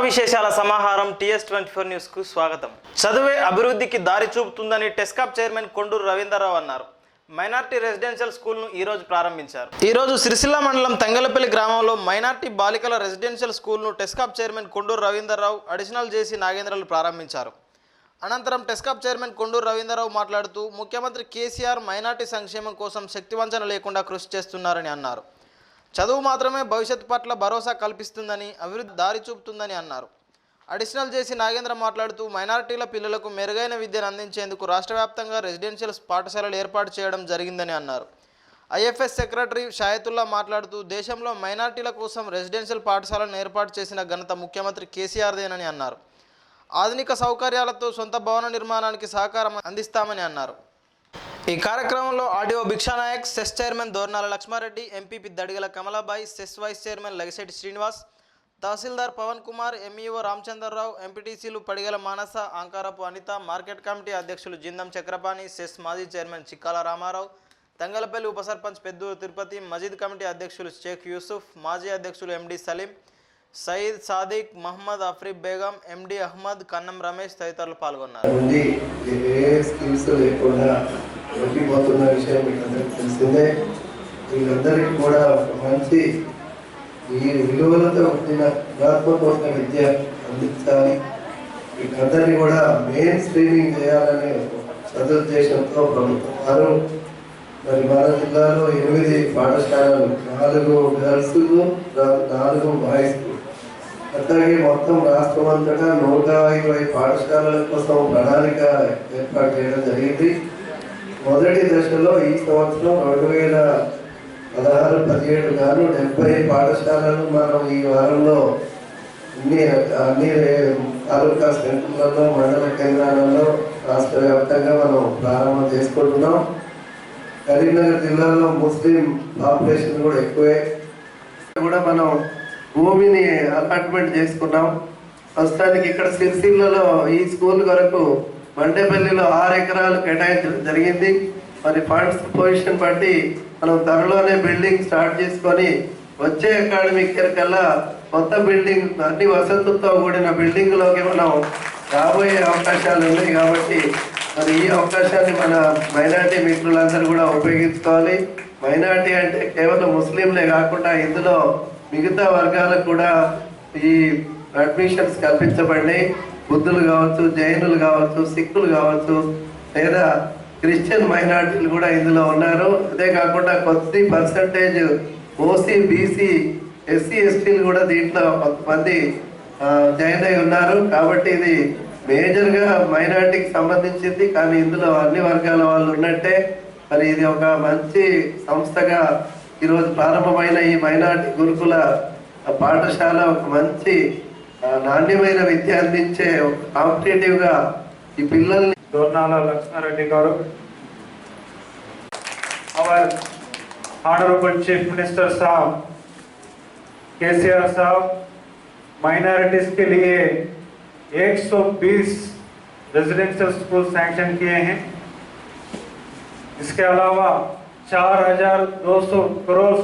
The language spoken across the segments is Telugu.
విశేషాల సమాహారం TS24 న్యూస్ కు స్వాగతం. చదువే అభివృద్ధికి దారి చూపుతుందని టెస్కాప్ చైర్మన్ కొండూరు రవీంద్రరావు అన్నారు. మైనార్టీ రెసిడెన్షియల్ స్కూల్ను ఈ రోజు ప్రారంభించారు. ఈ రోజు సిరిసిల్ల మండలం తంగలపల్లి గ్రామంలో మైనార్టీ బాలికల రెసిడెన్షియల్ స్కూల్ను TESCAB chairman Konduru Ravindrarao, additional JC నాగేంద్రలు ప్రారంభించారు. అనంతరం టెస్కాప్ చైర్మన్ కొండూరు రవీంద్రరావు మాట్లాడుతూ ముఖ్యమంత్రి కేసీఆర్ మైనార్టీ సంక్షేమం కోసం శక్తివంచన లేకుండా కృషి చేస్తున్నారని అన్నారు. చదువు మాత్రమే భవిష్యత్తు పట్ల భరోసా కల్పిస్తుందని, అభివృద్ధి దారి చూపుతుందని అన్నారు. అడిషనల్ జేసీ నాగేంద్ర మాట్లాడుతూ మైనారిటీల పిల్లలకు మెరుగైన విద్యను అందించేందుకు రాష్ట్ర వ్యాప్తంగా రెసిడెన్షియల్ పాఠశాలలు ఏర్పాటు చేయడం జరిగిందని అన్నారు. IFS సెక్రటరీ షాయతుల్లా మాట్లాడుతూ దేశంలో మైనారిటీల కోసం రెసిడెన్షియల్ పాఠశాలను ఏర్పాటు చేసిన ఘనత ముఖ్యమంత్రి కేసీఆర్దేనని అన్నారు. ఆధునిక సౌకర్యాలతో సొంత భవన నిర్మాణానికి సహకారం అందిస్తామని అన్నారు. ఈ కార్యక్రమంలో ఆడియో Bhikshanayak, CESS chairman Dornala Lakshmareddy, MPP Dadigala Kamalabai, CESS vice chairman Lagishetti Srinivas, తహసీల్దార్ పవన్ కుమార్, MEO రామచంద్రరావు, ఎంపీటీసీలు పడిగల మానస, ఆంకారపు అనిత, మార్కెట్ కమిటీ అధ్యక్షులు జిందం చక్రపాణి, సెస్ మాజీ చైర్మన్ చిక్కాల రామారావు, తంగలపల్లి ఉప సర్పంచ్ పెద్దూరు తిరుపతి, మజీద్ కమిటీ అధ్యక్షులు షేక్ యూసుఫ్, మాజీ అధ్యక్షులు MD సలీం, సయీద్ సాదిక్, మహమ్మద్ అఫ్రీఫ్ బేగం, MD అహ్మద్, కన్నం రమేష్ తదితరులు పాల్గొన్నారు. పోతున్న విషయం మీకు అందరికీ తెలిసిందే. వీళ్ళందరికీ కూడా మంచి ఈ విలువలతో కూడిన గుణాత్మకమైన విద్య అందించాలి. వీళ్ళందరినీ కూడా మెయిన్ స్ట్రీమింగ్ చేయాలనే సదుద్దేశంతో ప్రభుత్వం వారు మరి మన జిల్లాలో 8 పాఠశాలలు, 4 గర్ల్స్, 4 బాయ్స్, అట్లాగే మొత్తం రాష్ట్రం అంతటా 120 పాఠశాలల కోసం ప్రణాళిక ఏర్పాటు చేయడం జరిగింది. మొదటి దశలో ఈ సంవత్సరం 2016-17 గాను 70 పాఠశాలలు మనం ఈ వారంలో అన్ని తాలూకా సెంటర్లలో, మండల కేంద్రాలలో రాష్ట్ర వ్యాప్తంగా మనం ప్రారంభం చేసుకుంటున్నాం. కరీంనగర్ జిల్లాలో ముస్లిం పాపులేషన్ కూడా ఎక్కువే. కూడా మనం భూమిని అలాట్మెంట్ చేసుకున్నాం. ప్రస్తుతానికి ఇక్కడ సిరిసిల్లలో ఈ స్కూల్ వరకు మండేపల్లిలో 6 ఎకరాలు కేటాయించడం జరిగింది. మరి ఫండ్స్ పొజిషన్ బట్టి మనం త్వరలోనే బిల్డింగ్ స్టార్ట్ చేసుకొని వచ్చే అకాడమిక్ ఇయర్ కల్లా కొత్త బిల్డింగ్, అన్ని వసతులతో కూడిన బిల్డింగ్లోకి మనం రాబోయే అవకాశాలు ఉన్నాయి. కాబట్టి మరి ఈ అవకాశాన్ని మన మైనార్టీ మిత్రులందరూ కూడా ఉపయోగించుకోవాలి. మైనార్టీ అంటే కేవలం ముస్లింలే కాకుండా ఇందులో మిగతా వర్గాలకు కూడా ఈ అడ్మిషన్స్ కల్పించబడినాయి. బుద్ధులు కావచ్చు, జైనులు కావచ్చు, సిక్కులు కావచ్చు, లేదా క్రిస్టియన్ మైనార్టీలు కూడా ఇందులో ఉన్నారు. అదే కాకుండా కొద్ది పర్సంటేజ్ OC, BC, SC, STలు కూడా దీంట్లో కొంతమంది జాయిన్ అయి ఉన్నారు. కాబట్టి ఇది మేజర్గా మైనార్టీకి సంబంధించింది. కానీ ఇందులో అన్ని వర్గాల వాళ్ళు ఉన్నట్టే. మరి ఇది ఒక మంచి సంస్థగా ఈరోజు ప్రారంభమైన ఈ మైనార్టీ గురుకుల పాఠశాల ఒక మంచి నాణ్యమైన విద్య అందించే కాంపిటేటివ్ గా ఈ పిల్లల్ని. దోర్నాల లక్ష్మారెడ్డి గారు, అవర్ ऑनरेबल चीफ मिनिस्टर साहब KCR साहब माइनॉरिटीज के लिए 120 रेजिडेंशियल स्कूल सैंक्शन किए हैं. इसके अलावा 4200 करोड़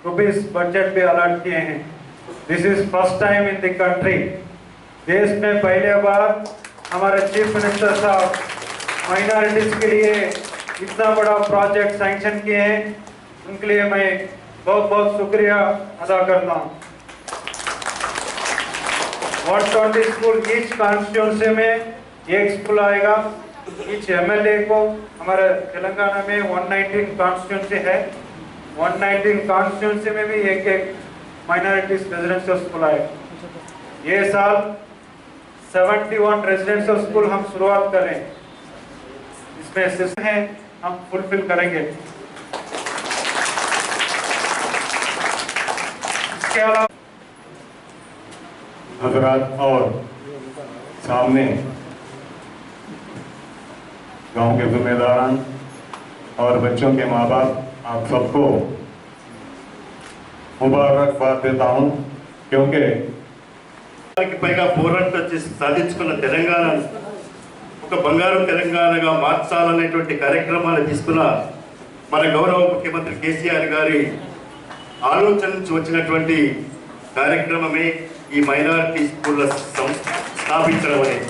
रुपीस बजट भी अलॉट किए हैं. This is first time in the country. देश में पहले बार हमारे चीफ मिनिस्टर साहब माइनॉरिटीज के लिए इतना बड़ा प्रोजेक्ट सैंक्शन किए हैं. उनके लिए मैं बहुत बहुत शुक्रिया अदा करता हूँ. 120 स्कूल ईच कॉन्स्टिट्यूंसी में एक स्कूल आएगा. ईच MLA को, हमारे तेलंगाना में 119 कॉन्स्टिट्यूंसी है. 119 कॉन्स्टिट्यूंसी में भी एक माइनॉरिटीज रेजिडेंशियल स्कूल आएगा. ये साल 71 रेजिडेंशियल स्कूल हम शुरुआत करें. इसमें सिस्टम है, हम फुलफिल करेंगे. इसके अलावा हजरात और सामने गांव के जिम्मेदारान और बच्चों के माँ बाप, आप सबको मुबारकबाद देता हूँ. क्योंकि పైగా పోరాటం చేసి సాధించుకున్న తెలంగాణ ఒక బంగారు తెలంగాణగా మార్చాలనేటువంటి కార్యక్రమాన్ని తీసుకున్న మన గౌరవ ముఖ్యమంత్రి కేసీఆర్ గారి ఆలోచన నుంచి వచ్చినటువంటి కార్యక్రమమే ఈ మైనారిటీ స్కూళ్ళ స్థాపించడం అనేది.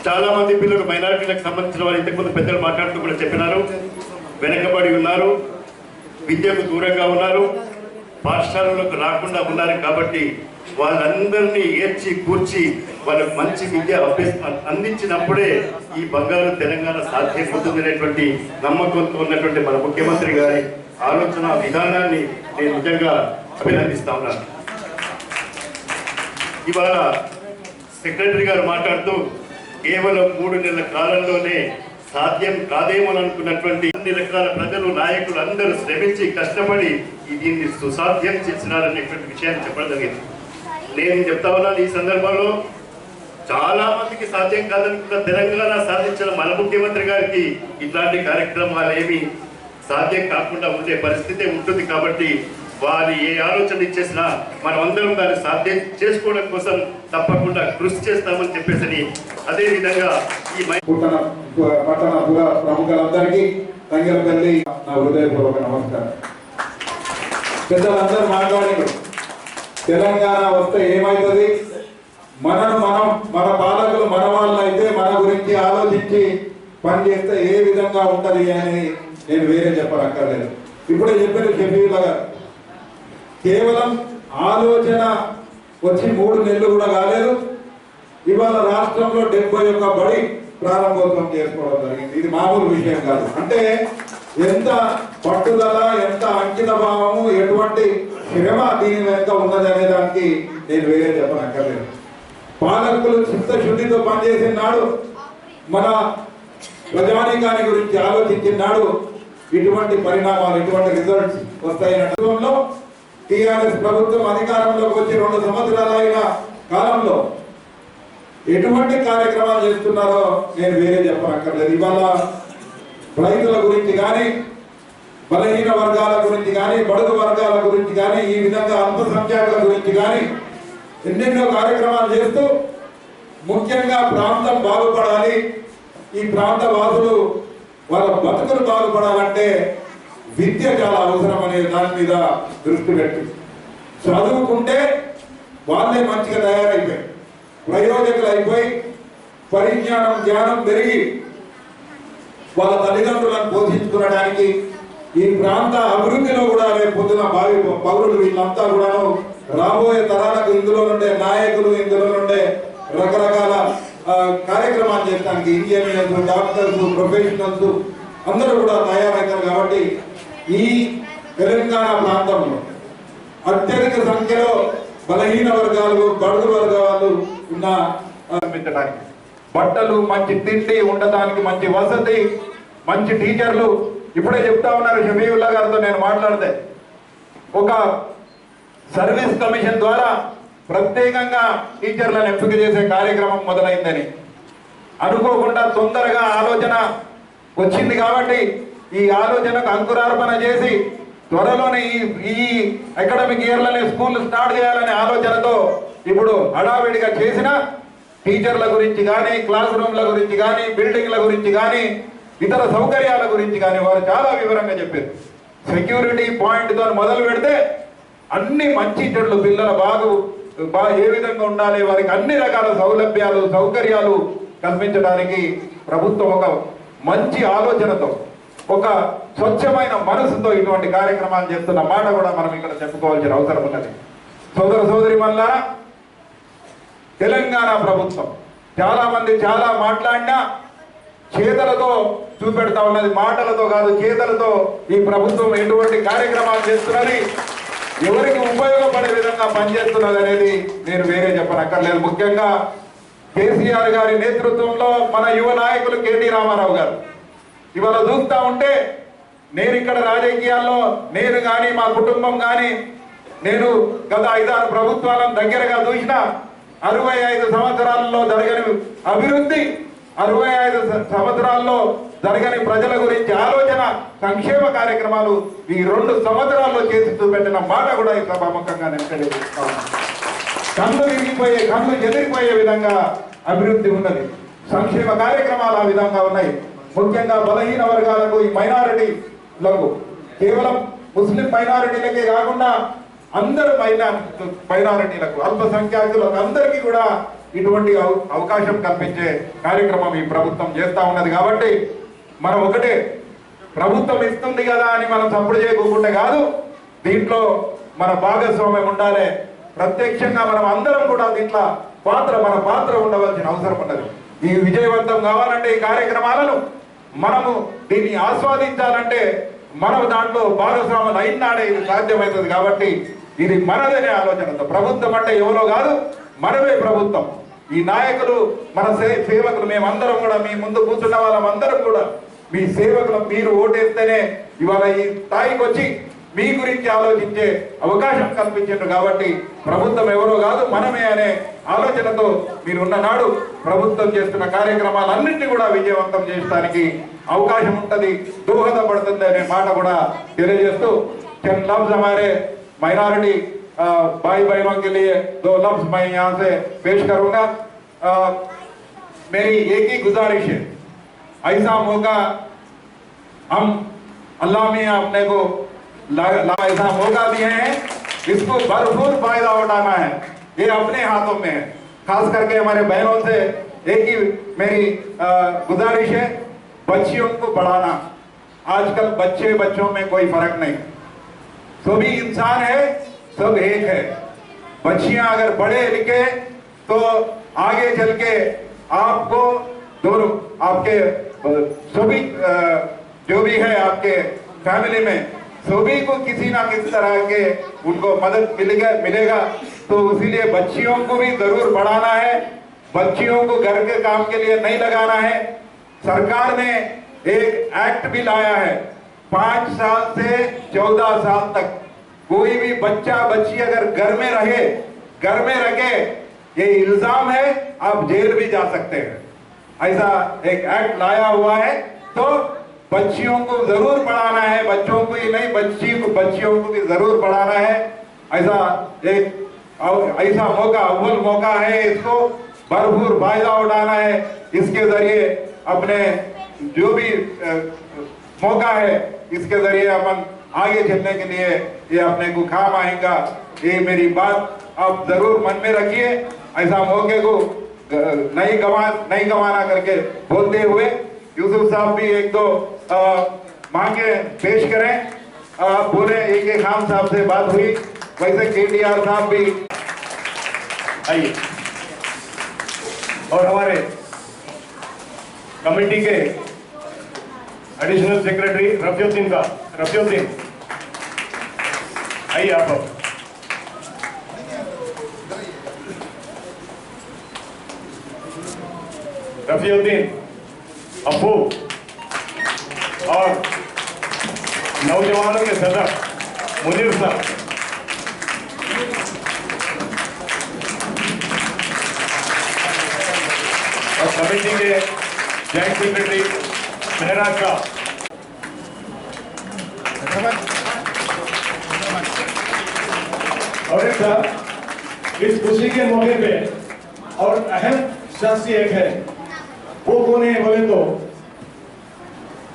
చాలా మంది పిల్లలు మైనారిటీలకు సంబంధించిన వారు ఇంతకుముందు పెద్దలు మాట్లాడుతూ కూడా చెప్పినారు, వెనకబడి ఉన్నారు, విద్యకు దూరంగా ఉన్నారు, పాఠశాలలకు రాకుండా ఉన్నారు. కాబట్టి వాళ్ళందరినీ ఏర్చి కూర్చి వాళ్ళకు మంచి విద్య అందించినప్పుడే ఈ బంగారు తెలంగాణ సాధ్యమవుతుందనేటువంటి నమ్మకంతో ఉన్నటువంటి మన ముఖ్యమంత్రి గారి ఆలోచన విధానాన్ని నేను నిజంగా అభినందిస్తా ఉన్నాను. ఇవాళ సెక్రటరీ గారు మాట్లాడుతూ కేవలం 3 నెలల కాలంలోనే సాధ్యం కాదేమోననుకున్నటువంటి అన్ని రకాల ప్రజలు, నాయకులు అందరూ శ్రమించి కష్టపడి దీన్ని సుసాధ్యం చేసినారనేటువంటి విషయాన్ని చెప్పడం జరిగింది. నేను చెప్తా ఉన్నాను, ఈ సందర్భంలో చాలా మందికి సాధ్యం కాదనుకున్న తెలంగాణ సాధించిన మన ముఖ్యమంత్రి గారికి ఇట్లాంటి కార్యక్రమాలు ఏమి సాధ్యం కాకుండా ఉండే పరిస్థితి ఉంటుంది. కాబట్టి వారి ఏ ఆలోచన ఇచ్చేసినా మనం అందరం దాన్ని సాధ్యం చేసుకోవడం కోసం తప్పకుండా కృషి చేస్తామని చెప్పేసి, అదేవిధంగా ఈ పట్టణ ప్రముఖులందరికీ తంగెలపల్లి నా హృదయపూర్వక నమస్కారం. పెద్దలందరూ మాట్లాడి తెలంగాణ వస్తే ఏమవుతుంది, మనం మన పాలకులు మన వాళ్ళు అయితే మన గురించి ఆలోచించి పనిచేస్తే ఏ విధంగా ఉంటది అని నేను వేరే చెప్పనక్కర్లేదు. ఇప్పుడే చెప్పిన షఫీలా గారు కేవలం ఆలోచన వచ్చి 3 నెలలు కూడా కాలేదు. ఇవాళ రాష్ట్రంలో 71 బడి ప్రారంభోత్సవం చేసుకోవడం జరిగింది. ఇది మామూలు విషయం కాదు. అంటే ఎంత పట్టుదల, ఎంత అంకిత భావము, ఎటువంటి శ్రమ దీని వెంట ఉన్నది అనే దానికి నేను వేరే చెప్పనక్కర్లేదు. పాలకులు చిత్తశుద్ధితో పనిచేసిన నాడు, మన ప్రజానీకాన్ని గురించి ఆలోచించిన నాడు ఇటువంటి పరిణామాలు, ఇటువంటి రిజల్ట్స్ వస్తాయన్న టీఆర్ఎస్ ప్రభుత్వం అధికారంలోకి వచ్చి 2 సంవత్సరాలు అయిన కాలంలో ఎటువంటి కార్యక్రమాలు చేస్తున్నారో నేను వేరే చెప్పనక్కర్లేదు. ఇవాళ రైతుల గురించి కానీ, బలహీన వర్గాల గురించి కానీ, బడుగు వర్గాల గురించి కానీ, ఈ విధంగా అల్పసంఖ్యాకుల గురించి కానీ ఎన్నెన్నో కార్యక్రమాలు చేస్తూ ముఖ్యంగా ప్రాంతం బాగుపడాలి, ఈ ప్రాంత వాసులు వాళ్ళ బతుకులు బాగుపడాలంటే విద్య చాలా అవసరం అనే దాని మీద దృష్టి పెట్టి చదువుకుంటే వాళ్ళే మంచిగా తయారైపోయి, ప్రయోజకులు అయిపోయి, పరిజ్ఞానం, జ్ఞానం పెరిగి వాళ్ళ తల్లిదండ్రులను పోషించుకోవడానికి, ఈ ప్రాంత అభివృద్ధిలో కూడా రేపు పొద్దున భావి పౌరులు వీళ్ళంతా కూడాను రాబోయే తరాలకు ఇందులో నుండే నాయకులు, ఇందులో నుండే రకరకాల కార్యక్రమాలు చేయడానికి ఇంజనీర్స్, డాక్టర్స్, ప్రొఫెషనల్స్ అందరూ కూడా తయారవుతారు. కాబట్టి ఈ తెలంగాణ ప్రాంతంలో అత్యధిక సంఖ్యలో బలహీన వర్గాలు, బడుగు వర్గాలు ఉన్న బట్టలు, మంచి తిండి ఉండటానికి, మంచి వసతి, మంచి టీచర్లు. ఇప్పుడే చెప్తా ఉన్నారు షఫీవుల్లా గారితో నేను మాట్లాడితే, ఒక సర్వీస్ కమిషన్ ద్వారా ప్రత్యేకంగా టీచర్లను ఎంపిక చేసే కార్యక్రమం మొదలైందని. అనుకోకుండా తొందరగా ఆలోచన వచ్చింది కాబట్టి ఈ ఆలోచనకు అంకురార్పణ చేసి త్వరలోనే ఈ అకాడమిక్ ఇయర్లోనే స్కూల్ స్టార్ట్ చేయాలనే ఆలోచనతో ఇప్పుడు హడావిడిగా చేసిన టీచర్ల గురించి కానీ, క్లాస్ రూమ్ల గురించి కానీ, బిల్డింగ్ల గురించి కానీ, ఇతర సౌకర్యాల గురించి కానీ వారు చాలా వివరంగా చెప్పారు. సెక్యూరిటీ పాయింట్తో మొదలు పెడితే అన్ని మంచి చెట్లు, పిల్లల ఏ విధంగా ఉండాలి, వారికి అన్ని రకాల సౌలభ్యాలు, సౌకర్యాలు కల్పించడానికి ప్రభుత్వం ఒక మంచి ఆలోచనతో, ఒక స్వచ్ఛమైన మనసుతో ఇటువంటి కార్యక్రమాలు చేస్తున్న మాట కూడా మనం ఇక్కడ చెప్పుకోవాల్సిన అవసరం ఉన్నది. సోదర సోదరి వల్ల తెలంగాణ ప్రభుత్వం చాలా మంది చాలా మాట్లాడినా చేతలతో చూపెడతా ఉన్నది, మాటలతో కాదు చేతలతో ఈ ప్రభుత్వం ఎటువంటి కార్యక్రమాలు చేస్తున్నది, ఎవరికి ఉపయోగపడే విధంగా పనిచేస్తున్నది అనేది నేను వేరే చెప్పనక్కర్లేదు. ముఖ్యంగా కేసీఆర్ గారి నేతృత్వంలో మన యువ నాయకులు కేటీ రామారావు గారు ఇవాళ చూస్తూ ఉంటే, నేను ఇక్కడ రాజకీయాల్లో నేను కానీ, మా కుటుంబం కానీ, నేను గత 5-6 ప్రభుత్వాలను దగ్గరగా చూసిన 65 సంవత్సరాల్లో జరగని అభివృద్ధి, 65 సంవత్సరాల్లో జరగని ప్రజల గురించి ఆలోచన, సంక్షేమ కార్యక్రమాలు ఈ 2 సంవత్సరాల్లో చేసి చూపెట్టిన మాట కూడా ఈ సభాముఖంగా నేను తెలియజేస్తాను. కళ్ళు విరిగిపోయే, కళ్ళు ఎదిరిపోయే విధంగా అభివృద్ధి ఉన్నది, సంక్షేమ కార్యక్రమాలు ఆ విధంగా ఉన్నాయి. ముఖ్యంగా బలహీన వర్గాలకు, ఈ మైనారిటీలకు, కేవలం ముస్లిం మైనారిటీలకే కాకుండా అందరు మైనారిటీలకు అల్పసంఖ్యాకులకు అందరికీ కూడా ఇటువంటి అవకాశం కల్పించే కార్యక్రమం ఈ ప్రభుత్వం చేస్తూ ఉన్నది. కాబట్టి మనం ఒకటే, ప్రభుత్వం ఇస్తుంది కదా అని మనం తప్పుడు చేయకుండా కాదు, దీంట్లో మన భాగస్వామ్యం ఉండాలి. ప్రత్యక్షంగా మనం అందరం కూడా దీంట్లో మన పాత్ర ఉండవలసిన అవసరం ఉన్నది. ఈ విజయవంతం కావాలంటే ఈ కార్యక్రమాలను మనము దీన్ని ఆస్వాదించాలంటే మనం దాంట్లో భాగస్వాములు అయినాడే ఇది సాధ్యమవుతుంది. కాబట్టి ఇది మనదనే ఆలోచనతో, ప్రభుత్వం అంటే ఎవరో కాదు, మనమే ప్రభుత్వం. ఈ నాయకులు మన సేవకులు మేమందరం కూడా, మీ ముందు కూర్చున్న వాళ్ళందరం కూడా మీ సేవకులు. మీరు ఓటేస్తేనే ఇవాళ ఈ స్థాయికి వచ్చి మీ గురించి ఆలోచించే అవకాశం కల్పించారు. కాబట్టి ప్రభుత్వం ఎవరో కాదు, మనమే అనే ఆలోచనతో మీరున్న నాడు ప్రభుత్వం చేస్తున్న కార్యక్రమాలన్నింటినీ కూడా విజయవంతం చేయడానికి అవకాశం ఉంటుంది, దోహదపడుతుంది అనే మాట కూడా తెలియజేస్తూ, चंद लफ्ज हमारे माइनॉरिटी भाई बहनों के लिए 2 लफ्ज मैं यहाँ से पेश करूंगा। मेरी एक ही गुजारिश है, ऐसा मौका हम अल्लाह में अपने को ऐसा मौका दिए हैं, इसको भरपूर फायदा उठाना है, ये अपने हाथों में है। खास करके हमारे बहनों से एक ही मेरी गुजारिश है, बच्चियों को पढ़ाना। आजकल बच्चों में कोई फर्क नहीं, सभी इंसान है, सब एक है। बच्चियां अगर पढ़े लिखे तो आगे चल के आपको दोनों आपके सभी जो भी है आपके फैमिली में सभी को किसी ना किसी तरह के उनको मदद मिलेगा। तो इसीलिए बच्चियों को भी जरूर पढ़ाना है, बच्चियों को घर के काम के लिए नहीं लगाना है। सरकार ने एक एक्ट भी लाया है, 5 साल से 14 साल तक कोई भी बच्चा बच्ची अगर घर में रहे ये इल्जाम है, आप जेल भी जा सकते हैं। ऐसा एक एक्ट लाया हुआ है, तो बच्चियों को जरूर पढ़ाना है, बच्चों को ही नहीं बच्चियों को भी जरूर पढ़ाना है। ऐसा मौका अव्वल मौका है, इसको भरपूर फायदा उठाना है। इसके जरिए अपने जो भी मौका है इसके जरिए अपन आगे चलने के लिए ये अपने को काम आएगा। ये मेरी बात आप जरूर मन में रखिए। ऐसा मौके को नहीं गंवाना करके बोलते हुए यूसुफ साहब भी 1-2 मांगे पेश करें। बोले एक खान साहब से बात हुई, वैसे KTR साहब भी आइए। और हमारे कमेटी के एडिशनल सेक्रेटरी रफीउद्दीन आइए आप। रफीउद्दीन अफू और नौजवानों के सदर मुनीर साहब, और कमेटी के जॉइंट सेक्रेटरी मेहराज साहब। और एक साहब, इस खुशी के मौके पे और अहम शख्स एक है, वो कौन है बोले तो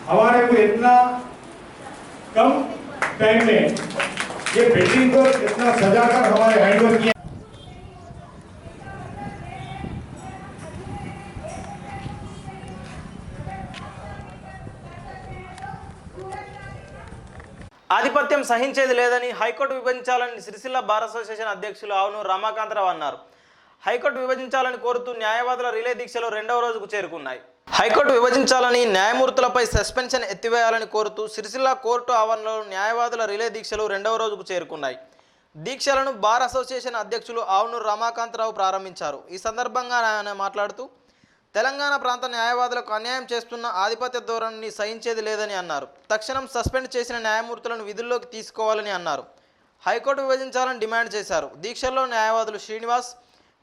हमारे को इतना कम टाइम में ये बिल्डिंग को इतना सजाकर हमारे हैंडओवर किया। ఆధిపత్యం సహించేది లేదని హైకోర్టు విభజించాలని సిరిసిల్ల బార్ అసోసియేషన్ అధ్యక్షులు ఆవునూరు రమాకాంతరావు అన్నారు. హైకోర్టు విభజించాలని కోరుతూ న్యాయవాదుల రిలే దీక్షలు 2వ రోజుకు చేరుకున్నాయి. హైకోర్టు విభజించాలని, న్యాయమూర్తులపై సస్పెన్షన్ ఎత్తివేయాలని కోరుతూ సిరిసిల్ల కోర్టు ఆవరణలో న్యాయవాదుల రిలే దీక్షలు 2వ రోజుకు చేరుకున్నాయి. దీక్షలను బార్ అసోసియేషన్ అధ్యక్షులు ఆవునూరు రమాకాంతరావు ప్రారంభించారు. ఈ సందర్భంగా ఆయన మాట్లాడుతూ తెలంగాణ ప్రాంత న్యాయవాదులకు అన్యాయం చేస్తున్న ఆధిపత్య ధోరణిని సహించేది లేదని అన్నారు. తక్షణం సస్పెండ్ చేసిన న్యాయమూర్తులను విధుల్లోకి తీసుకోవాలని అన్నారు. హైకోర్టు విభజించాలని డిమాండ్ చేశారు. దీక్షల్లో న్యాయవాదులు శ్రీనివాస్,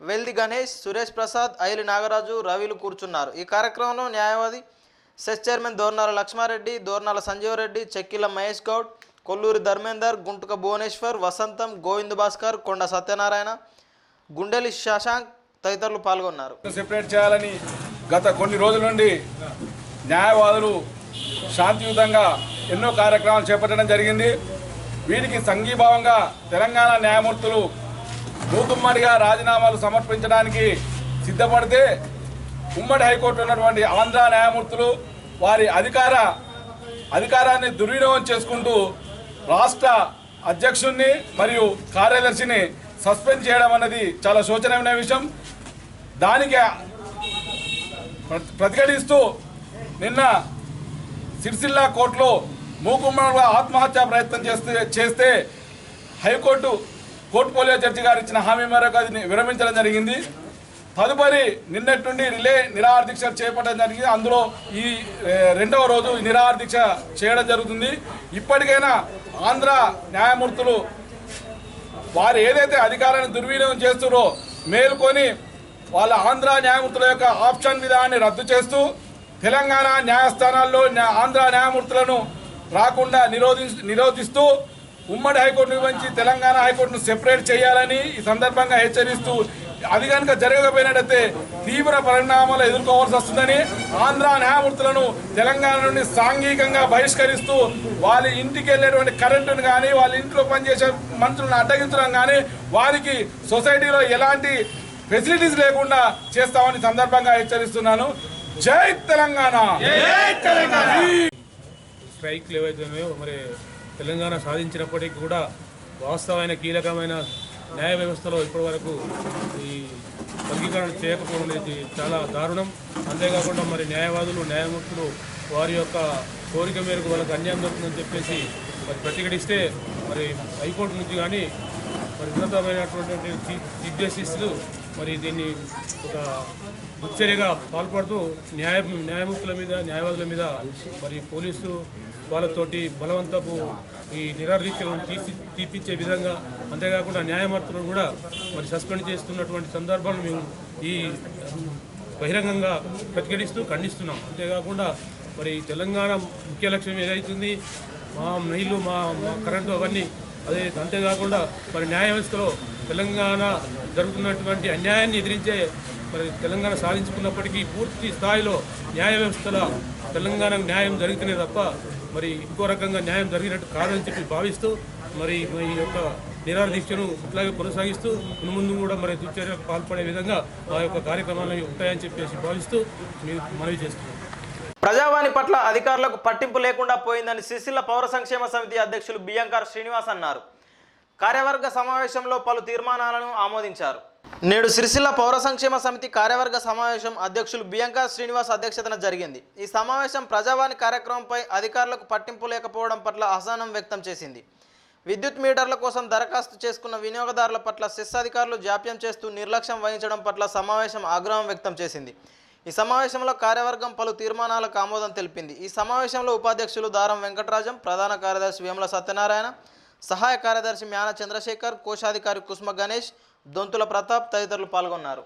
వెల్ది గణేష్, సురేష్ ప్రసాద్, ఐలి నాగరాజు, రవిలు కూర్చున్నారు. ఈ కార్యక్రమంలో న్యాయవాది సెస్ చైర్మన్ దోర్నాల లక్ష్మారెడ్డి, దోర్నాల సంజీవరెడ్డి, చెక్కిల మహేష్ గౌడ్, కొల్లూరి ధర్మేందర్, గుంటుక భువనేశ్వర్, వసంతం, గోవింద్ భాస్కర్, కొండ సత్యనారాయణ, గుండెలి శశాంక్ తదితరులు పాల్గొన్నారు. సెపరేట్ చేయాలని గత కొన్ని రోజుల నుండి న్యాయవాదులు శాంతియుతంగా ఎన్నో కార్యక్రమాలు చేపట్టడం జరిగింది. వీరికి సంఘీభావంగా తెలంగాణ న్యాయమూర్తులు మూకుమ్మడిగా రాజీనామాలు సమర్పించడానికి సిద్ధపడితే ఉమ్మడి హైకోర్టు ఉన్నటువంటి ఆంధ్ర న్యాయమూర్తులు వారి అధికారాన్ని దుర్వినియోగం చేసుకుంటూ రాష్ట్ర అధ్యక్షుడిని మరియు కార్యదర్శిని సస్పెండ్ చేయడం అనేది చాలా శోచనీయమైన విషయం. దానికి ప్రతిఘటిస్తూ నిన్న సిరిసిల్ల కోర్టులో మూకుమ్మడిగా ఆత్మహత్యా ప్రయత్నం చేస్తే హైకోర్టు పోర్ట్ఫోలియో జడ్జి గారు ఇచ్చిన హామీ మేరకు అది విరమించడం జరిగింది. తదుపరి నిన్నటి నుండి రిలే నిరాహార దీక్ష చేపట్టడం జరిగింది. అందులో ఈ 2వ రోజు నిరాహార దీక్ష చేయడం జరుగుతుంది. ఇప్పటికైనా ఆంధ్ర న్యాయమూర్తులు వారు ఏదైతే అధికారాన్ని దుర్వినియోగం చేస్తున్నారో మేలుకొని వాళ్ళ ఆంధ్ర న్యాయమూర్తుల యొక్క ఆప్షన్ విధానాన్ని రద్దు చేస్తూ తెలంగాణ న్యాయస్థానాల్లో ఆంధ్ర న్యాయమూర్తులను రాకుండా నిరోధిస్తూ ఉమ్మడి హైకోర్టు నుంచి తెలంగాణ హైకోర్టును సెపరేట్ చేయాలని ఈ సందర్భంగా హెచ్చరిస్తూ అది కనుక జరగకపోయినట్టయితే తీవ్ర పరిణామాలు ఎదుర్కోవాల్సి వస్తుందని ఆంధ్ర న్యాయమూర్తులను తెలంగాణ నుండి సాంఘికంగా బహిష్కరిస్తూ వాళ్ళ ఇంటికి వెళ్ళేటువంటి కరెంటును కానీ వాళ్ళ ఇంట్లో పనిచేసే మంత్రులను అడ్డగించడం కానీ వారికి సొసైటీలో ఎలాంటి ఫెసిలిటీస్ లేకుండా చేస్తామని సందర్భంగా హెచ్చరిస్తున్నాను. జై తెలంగాణ. స్ట్రైక్లు ఏవైతున్నాయో మరి తెలంగాణ సాధించినప్పటికీ కూడా వాస్తవమైన కీలకమైన న్యాయ వ్యవస్థలో ఇప్పటివరకు ఈ వర్గీకరణ చేయకపోవడం అనేది చాలా దారుణం. అంతేకాకుండా మరి న్యాయవాదులు న్యాయమూర్తులు వారి యొక్క కోరిక మేరకు వాళ్ళకి అన్యాయం జరుగుతుందని చెప్పేసి మరి ప్రతిఘటిస్తే మరి హైకోర్టు నుంచి కానీ మరి ఉన్నతమైనటువంటి చీఫ్ జస్టిస్లు మరి దీన్ని ఒక దుశ్చర్యగా పాల్పడుతూ న్యాయమూర్తుల మీద న్యాయవాదుల మీద మరి పోలీసు వాళ్ళతోటి బలవంతపు ఈ నిరాదీక్షలను తీర్పించే విధంగా అంతేకాకుండా న్యాయమూర్తులను కూడా మరి సస్పెండ్ చేస్తున్నటువంటి సందర్భాలను మేము ఈ బహిరంగంగా ప్రతిఘటిస్తూ ఖండిస్తున్నాం. అంతేకాకుండా మరి తెలంగాణ ముఖ్య లక్ష్యం ఏదైతుంది మా నీళ్లు మా కరెంటు అవన్నీ అదే. అంతేకాకుండా మరి న్యాయ వ్యవస్థలో తెలంగాణ జరుగుతున్నటువంటి అన్యాయాన్ని ఎదిరించే మరి తెలంగాణ సాధించుకున్నప్పటికీ పూర్తి స్థాయిలో న్యాయ వ్యవస్థలో తెలంగాణకు న్యాయం జరిగితేనే తప్ప మరి ఇంకో రకంగా న్యాయం జరిగినట్టు కాదని చెప్పి భావిస్తూ మరి ఈ యొక్క నిరాహార దీక్షను ఇట్లాగే కొనసాగిస్తూ ముందు కూడా మరి దుశ్చర్యకు పాల్పడే విధంగా ఆ యొక్క కార్యక్రమాలు ఉంటాయని చెప్పేసి భావిస్తూ మనవి చేస్తున్నాం. ప్రజావాణి పట్ల అధికారులకు పట్టింపు లేకుండా పోయిందని సిరిసిల్ల పౌర సంక్షేమ సమితి అధ్యక్షులు బియ్యంకార్ శ్రీనివాస్ అన్నారు. కార్యవర్గ సమావేశంలో పలు తీర్మానాలను ఆమోదించారు. నేడు సిరిసిల్ల పౌర సంక్షేమ సమితి కార్యవర్గ సమావేశం అధ్యక్షులు బియ్యంకార్ శ్రీనివాస్ అధ్యక్షతన జరిగింది. ఈ సమావేశం ప్రజావాణి కార్యక్రమంపై అధికారులకు పట్టింపు లేకపోవడం పట్ల అసహనం వ్యక్తం చేసింది. విద్యుత్ మీటర్ల కోసం దరఖాస్తు చేసుకున్న వినియోగదారుల పట్ల సెస్ అధికారులు జాప్యం చేస్తూ నిర్లక్ష్యం వహించడం పట్ల సమావేశం ఆగ్రహం వ్యక్తం చేసింది. ఈ సమావేశంలో కార్యవర్గం పలు తీర్మానాలకు ఆమోదం తెలిపింది. ఈ సమావేశంలో ఉపాధ్యక్షులు దారం వెంకటరాజం, ప్రధాన కార్యదర్శి వేముల సత్యనారాయణ, సహాయ కార్యదర్శి మ్యాన చంద్రశేఖర్, కోశాధికారి కుసుమ గణేష్, దొంతుల ప్రతాప్ తదితరులు పాల్గొన్నారు.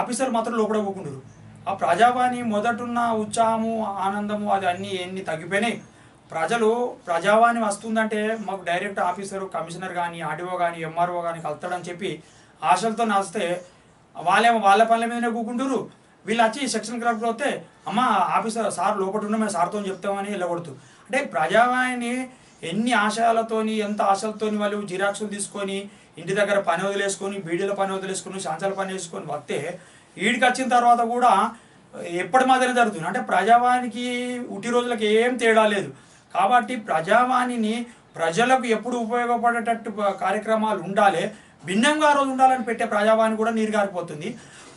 ఆఫీసర్ మాత్రం లోపల కూకుంటారు. ఆ ప్రజావాణి మొదటున్న ఉత్సాహము ఆనందము అది అన్నీ ఎన్ని తగ్గిపోయినాయి. ప్రజలు ప్రజావాణి వస్తుందంటే మాకు డైరెక్ట్ ఆఫీసరు కమిషనర్ కానీ ఆర్డీఓ కానీ ఎంఆర్ఓ కానీ కలుస్తాడని చెప్పి ఆశలతో వస్తే వాళ్ళేమో వాళ్ళ పనుల మీదనే కూకుంటారు. వీళ్ళు వచ్చి సెక్షన్ క్లర్క్ వస్తే అమ్మ ఆఫీసర్ సార్ లోపల ఉన్న మేము సార్తో చెప్తామని వెళ్ళకూడదు. అంటే ప్రజావాణిని ఎన్ని ఆశయాలతోని ఎంత ఆశలతోని వాళ్ళు జిరాక్సులు తీసుకొని ఇంటి దగ్గర పని వదిలేసుకొని బీడీల పని వదిలేసుకొని శాంచాల పని వేసుకొని వస్తే వీడికి వచ్చిన తర్వాత కూడా ఎప్పటి మాదిరి జరుగుతుంది. అంటే ప్రజావాణికి ఉట్టి రోజులకి ఏం తేడా లేదు. కాబట్టి ప్రజావాణిని ప్రజలకు ఎప్పుడు ఉపయోగపడేటట్టు కార్యక్రమాలు ఉండాలి. భిన్నంగా రోజు ఉండాలని పెట్టే ప్రజావాణి కూడా నీరుగారిపోతుంది.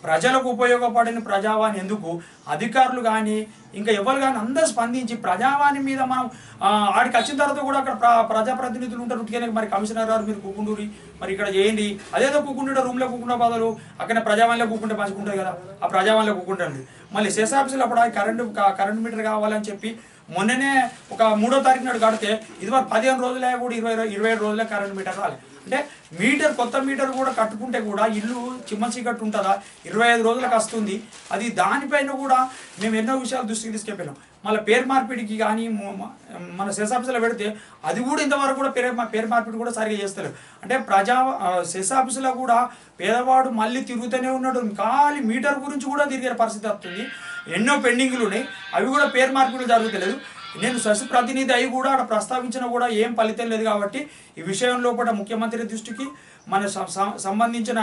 ప్రజలకు ఉపయోగపడిన ప్రజావాణి ఎందుకు అధికారులు కానీ ఇంకా ఎవరు కానీ అందరూ స్పందించి ప్రజావాణి మీద మనం ఆడికి వచ్చిన తర్వాత కూడా అక్కడ ప్రజాప్రతినిధులు ఉంటారు. ఉట్టిగానే మరి కమిషనర్ గారు మీరు కూకుండూరి మరి ఇక్కడ చేయండి, అదేదో కూకుంటుంటే రూమ్లో కూకుండా బదులు అక్కడ ప్రజావాణిలో కూకుంటే మంచిగుంటుంది కదా. ఆ ప్రజావాణిలో కూకుంటుంది. మళ్ళీ సెస్ ఆఫీసులో అప్పుడు కరెంటు మీటర్ కావాలని చెప్పి మొన్ననే ఒక 3వ తారీఖు నాడు కడితే ఇది వరకు 15 రోజులే కూడా 27 రోజులే కరెంటు మీటర్ రాలి. అంటే మీటర్ కొత్త మీటర్ కూడా కట్టుకుంటే కూడా ఇల్లు చిమ్మచీకట్టు ఉంటుందా 25 రోజులకు వస్తుంది. అది దానిపైన కూడా మేము ఎన్నో విషయాలు దృష్టికి తీసుకెళ్ళాం. మళ్ళీ పేరు మార్పిడికి కానీ మన సెస్ ఆఫీసులో పెడితే అది కూడా ఇంతవరకు కూడా పేరు మార్పిడి కూడా సరిగా చేస్తలేరు. అంటే సెస్ ఆఫీసులో కూడా పేదవాడు మళ్ళీ తిరుగుతూనే ఉన్నాడు. ఖాళీ మీటర్ గురించి కూడా తిరిగే పరిస్థితి వస్తుంది. ఎన్నో పెండింగ్లు ఉన్నాయి, అవి కూడా పేరు మార్పిడి జరుగుతలేదు. నేను ససి ప్రతినిధి అయి కూడా అక్కడ ప్రస్తావించినా కూడా ఏం ఫలితం లేదు. కాబట్టి ఈ విషయం లోపల ముఖ్యమంత్రి దృష్టికి మన సంబంధించిన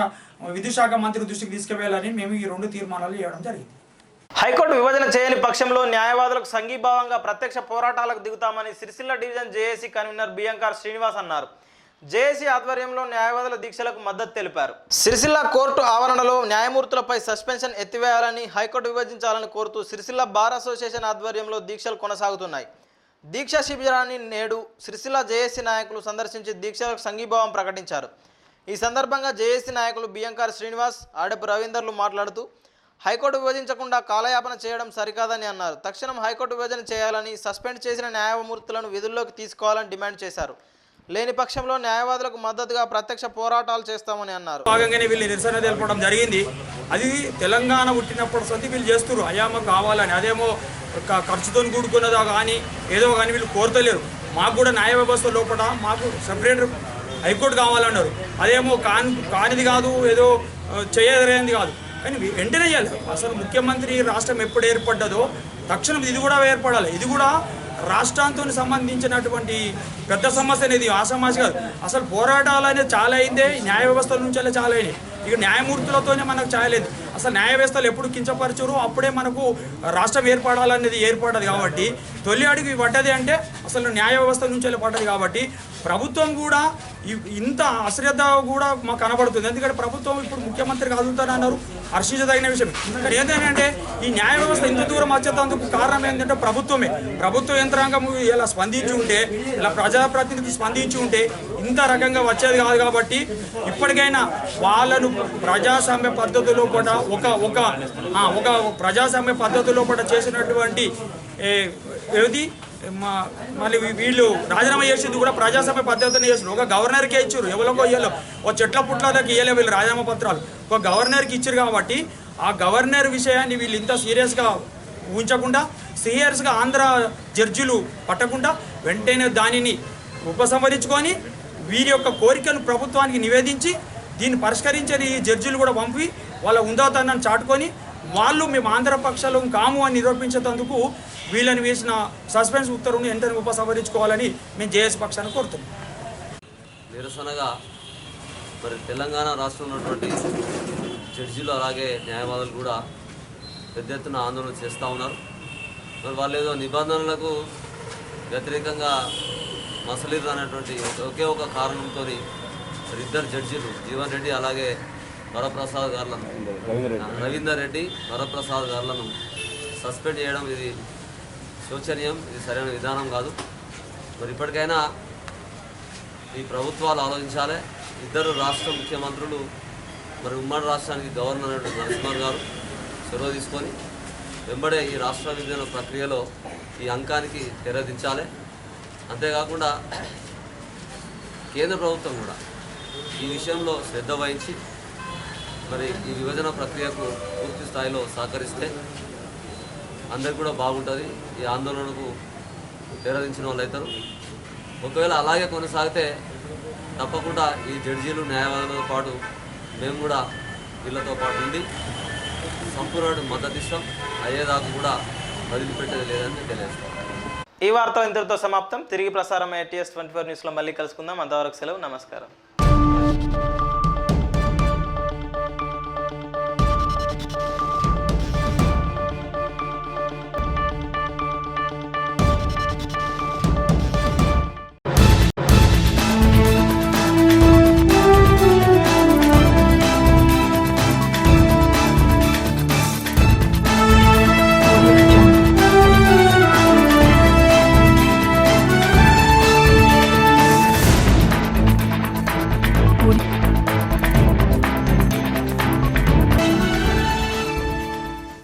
విద్యుత్ శాఖ మంత్రి దృష్టికి తీసుకువెళ్ళాలని మేము ఈ 2 తీర్మానాలు చేయడం జరిగింది. హైకోర్టు విభజన చేయని పక్షంలో న్యాయవాదులకు సంఘీభావంగా ప్రత్యక్ష పోరాటాలకు దిగుతామని Sircilla division JAC convener Biyyamkar Srinivas అన్నారు. జేఏసీ ఆధ్వర్యంలో న్యాయవాదుల దీక్షలకు మద్దతు తెలిపారు. సిరిసిల్ల కోర్టు ఆవరణలో న్యాయమూర్తులపై సస్పెన్షన్ ఎత్తివేయాలని, హైకోర్టు విభజించాలని కోరుతూ సిరిసిల్ల బార్ అసోసియేషన్ ఆధ్వర్యంలో దీక్షలు కొనసాగుతున్నాయి. దీక్షా శిబిరాన్ని నేడు సిరిసిల్ల జేఏసీ నాయకులు సందర్శించి దీక్షలకు సంఘీభావం ప్రకటించారు. ఈ సందర్భంగా జేఏసీ నాయకులు బియ్యంకార్ శ్రీనివాస్, ఆడపు రవీందర్లు మాట్లాడుతూ హైకోర్టు విభజించకుండా కాలయాపన చేయడం సరికాదని అన్నారు. తక్షణం హైకోర్టు విభజన చేయాలని, సస్పెండ్ చేసిన న్యాయమూర్తులను విధుల్లోకి తీసుకోవాలని డిమాండ్ చేశారు. లేని పక్షంలో న్యాయవాదులకు మద్దతుగా ప్రత్యక్ష పోరాటాలు చేస్తామని అన్నారు. భాగంగానే వీళ్ళు నిరసన తెలపడం జరిగింది. అది తెలంగాణ పుట్టినప్పుడు సొంత వీళ్ళు చేస్తున్నారు, అయామ కావాలని. అదేమో ఖర్చుతో కూడుకున్నదా కానీ ఏదో కానీ వీళ్ళు కోరతలేరు. మాకు కూడా న్యాయ వ్యవస్థ లోపల మాకు సెపరేట్ హైకోర్టు కావాలన్నారు. అదేమో కానిది కాదు, ఏదో చేయదరేది కాదు, కానీ వెంటనే చేయాలి. అసలు ముఖ్యమంత్రి రాష్ట్రం ఎప్పుడు ఏర్పడ్డదో తక్షణం ఇది కూడా ఏర్పడాలి. ఇది కూడా రాష్ట్రాంతో సంబంధించినటువంటి పెద్ద సమస్య అనేది ఆ సమస్య కాదు. అసలు పోరాటాలు అనేది చాలా అయిందే, న్యాయ వ్యవస్థల నుంచి చాలా అయినాయి. ఇక న్యాయమూర్తులతోనే మనకు చేయలేదు. అసలు న్యాయ వ్యవస్థలు ఎప్పుడు కించపరచరు అప్పుడే మనకు రాష్ట్రం ఏర్పడాలనేది ఏర్పడదు. కాబట్టి తొలి అడుగు పడ్డది అంటే అసలు న్యాయ వ్యవస్థ నుంచి పడ్డది. కాబట్టి ప్రభుత్వం కూడా ఇంత అశ్రద్ధ కూడా మాకు కనబడుతుంది. ఎందుకంటే ప్రభుత్వం ఇప్పుడు ముఖ్యమంత్రికి అడుగుతానన్నారు, హర్షించదగిన విషయం. ఇక్కడ ఏంటంటే ఈ న్యాయ వ్యవస్థ ఇంత దూరం వచ్చేందుకు కారణం ఏంటంటే ప్రభుత్వమే. ప్రభుత్వ యంత్రాంగం ఇలా స్పందించి ఉంటే, ఇలా ప్రజాప్రతినిధి స్పందించి ఉంటే ఇంత రకంగా వచ్చేది కాదు. కాబట్టి ఇప్పటికైనా వాళ్ళను ప్రజాస్వామ్య పద్ధతిలో కూడా ఒక ప్రజాస్వామ్య పద్ధతిలో కూడా చేసినటువంటి ఏది మళ్ళీ వీళ్ళు రాజీనామా చేసింది కూడా ప్రజాస్వామ్య పద్ధతిని చేసారు. ఒక గవర్నర్కే ఇచ్చారు, ఎవరికో ఇయ్యలో ఒక చెట్ల పుట్లకి ఇయ్యలే వీళ్ళు రాజీనామా పత్రాలు, ఒక గవర్నర్కి ఇచ్చారు. కాబట్టి ఆ గవర్నర్ విషయాన్ని వీళ్ళు ఇంత సీరియస్గా ఉంచకుండా, సీరియస్గా ఆంధ్ర జడ్జిలు పట్టకుండా వెంటనే దానిని ఉపసంహరించుకొని వీరి యొక్క కోరికను ప్రభుత్వానికి నివేదించి దీన్ని పరిష్కరించని జడ్జిలు కూడా పంపి వాళ్ళ ఉందాతనాన్ని చాటుకొని వాళ్ళు మేము ఆంధ్ర పక్షాలు కాము అని నిరూపించేందుకు వీళ్ళని వేసిన సస్పెన్స్ ఉత్తర్వుని వెంటనే ఉపసంహరించుకోవాలని మేము జేఎస్ పక్షాన్ని కోరుతున్నాం. నిరసనగా మరి తెలంగాణ రాష్ట్రంలో ఉన్నటువంటి జడ్జిలు అలాగే న్యాయవాదులు కూడా పెద్ద ఎత్తున ఆందోళన చేస్తూ ఉన్నారు. మరి వాళ్ళు ఏదో నిబంధనలకు వ్యతిరేకంగా మసలిరు అనేటువంటి ఒకే ఒక కారణంతో ఇద్దరు జడ్జిలు జీవన్ రెడ్డి అలాగే వరప్రసాద్ గారులను, రవీందర్ రెడ్డి వరప్రసాద్ గారులను సస్పెండ్ చేయడం ఇది శోచనీయం, ఇది సరైన విధానం కాదు. మరి ఇప్పటికైనా ఈ ప్రభుత్వాలు ఆలోచించాలి. ఇద్దరు రాష్ట్ర ముఖ్యమంత్రులు మరి ఉమ్మడి రాష్ట్రానికి గవర్నర్ నరసింహన్ గారు చొరవ తీసుకొని వెంబడే ఈ రాష్ట్ర విభజన ప్రక్రియలో ఈ అంకానికి తెరదించాలి. అంతేకాకుండా కేంద్ర ప్రభుత్వం కూడా ఈ విషయంలో శ్రద్ధ వహించి మరి ఈ విభజన ప్రక్రియకు పూర్తి స్థాయిలో సహకరిస్తే అందరికి కూడా బాగుంటుంది. ఈ ఆందోళనకు తెరదించిన వాళ్ళు అవుతారు. ఒకవేళ అలాగే కొనసాగితే తప్పకుండా ఈ జడ్జీలు న్యాయవాదులతో పాటు మేము కూడా వీళ్ళతో పాటు ఉండి సంపూర్ణ మద్దతు ఇస్తాం. అయ్యేదాకా కూడా వదిలిపెట్టేది లేదని తెలియజేస్తాం. ఈ వార్త ఇంతటితో సమాప్తం. తిరిగి ప్రసారం TS24 న్యూస్లో మళ్ళీ కలుసుకుందాం. అంతవరకు సెలవు. నమస్కారం.